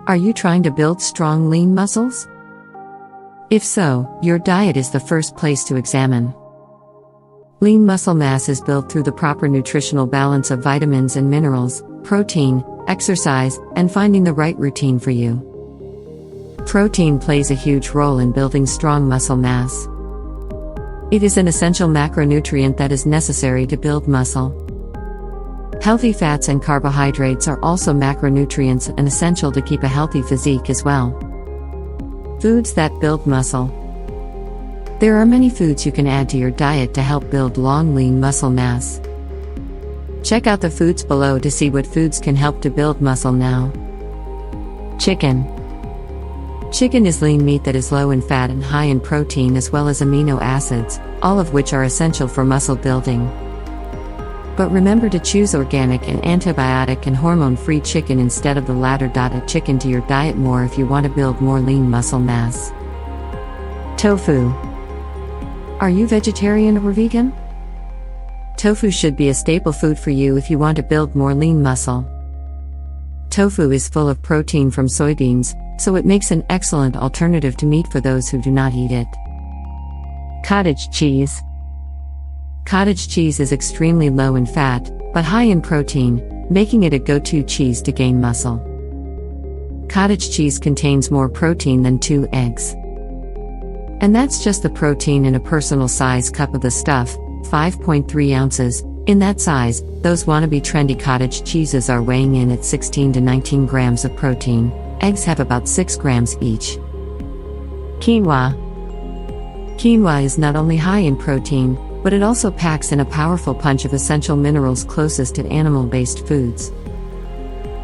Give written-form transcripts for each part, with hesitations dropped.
Are you trying to build strong, lean muscles? If so, your diet is the first place to examine. Lean muscle mass is built through the proper nutritional balance of vitamins and minerals, protein, exercise, and finding the right routine for you. Protein plays a huge role in building strong muscle mass. It is an essential macronutrient that is necessary to build muscle. Healthy fats and carbohydrates are also macronutrients and essential to keep a healthy physique as well. Foods that build muscle. There are many foods you can add to your diet to help build long, lean muscle mass. Check out the foods below to see what foods can help to build muscle now. Chicken. Chicken is lean meat that is low in fat and high in protein as well as amino acids, all of which are essential for muscle building. But remember to choose organic and antibiotic and hormone-free chicken instead of the latter. Add chicken to your diet more if you want to build more lean muscle mass. Tofu. Are you vegetarian or vegan? Tofu should be a staple food for you if you want to build more lean muscle. Tofu is full of protein from soybeans, so it makes an excellent alternative to meat for those who do not eat it. Cottage cheese. Cottage cheese is extremely low in fat, but high in protein, making it a go-to cheese to gain muscle. Cottage cheese contains more protein than 2 eggs. And that's just the protein in a personal size cup of the stuff, 5.3 ounces. In that size, those wannabe trendy cottage cheeses are weighing in at 16 to 19 grams of protein. Eggs have about 6 grams each. Quinoa. Quinoa is not only high in protein, but it also packs in a powerful punch of essential minerals closest to animal-based foods.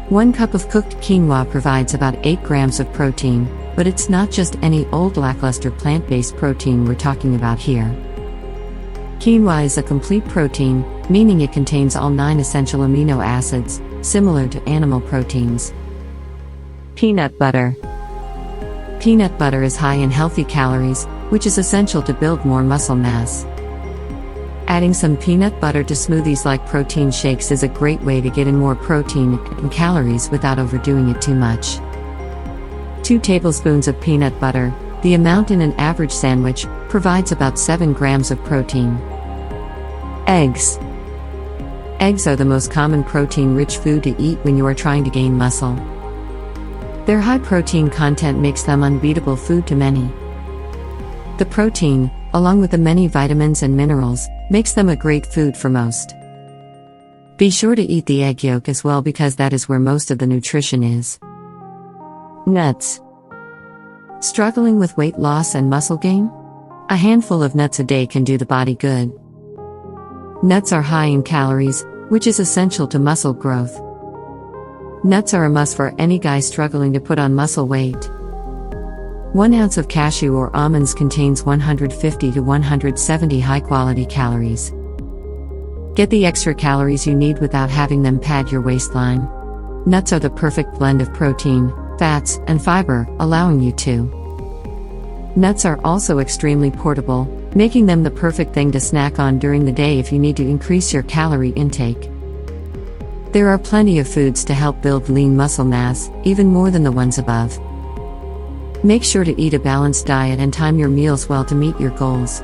1 cup of cooked quinoa provides about 8 grams of protein, but it's not just any old lackluster plant-based protein we're talking about here. Quinoa is a complete protein, meaning it contains all 9 essential amino acids, similar to animal proteins. Peanut butter. Peanut butter is high in healthy calories, which is essential to build more muscle mass. Adding some peanut butter to smoothies like protein shakes is a great way to get in more protein and calories without overdoing it too much. 2 tablespoons of peanut butter, the amount in an average sandwich, provides about 7 grams of protein. Eggs. Eggs are the most common protein-rich food to eat when you are trying to gain muscle. Their high protein content makes them unbeatable food to many. The protein, along with the many vitamins and minerals, makes them a great food for most. Be sure to eat the egg yolk as well because that is where most of the nutrition is. Nuts. Struggling with weight loss and muscle gain? A handful of nuts a day can do the body good. Nuts are high in calories, which is essential to muscle growth. Nuts are a must for any guy struggling to put on muscle weight. 1 ounce of cashew or almonds contains 150 to 170 high-quality calories. Get the extra calories you need without having them pad your waistline. Nuts are the perfect blend of protein, fats, and fiber, allowing you to. Nuts are also extremely portable, making them the perfect thing to snack on during the day if you need to increase your calorie intake. There are plenty of foods to help build lean muscle mass, even more than the ones above. Make sure to eat a balanced diet and time your meals well to meet your goals.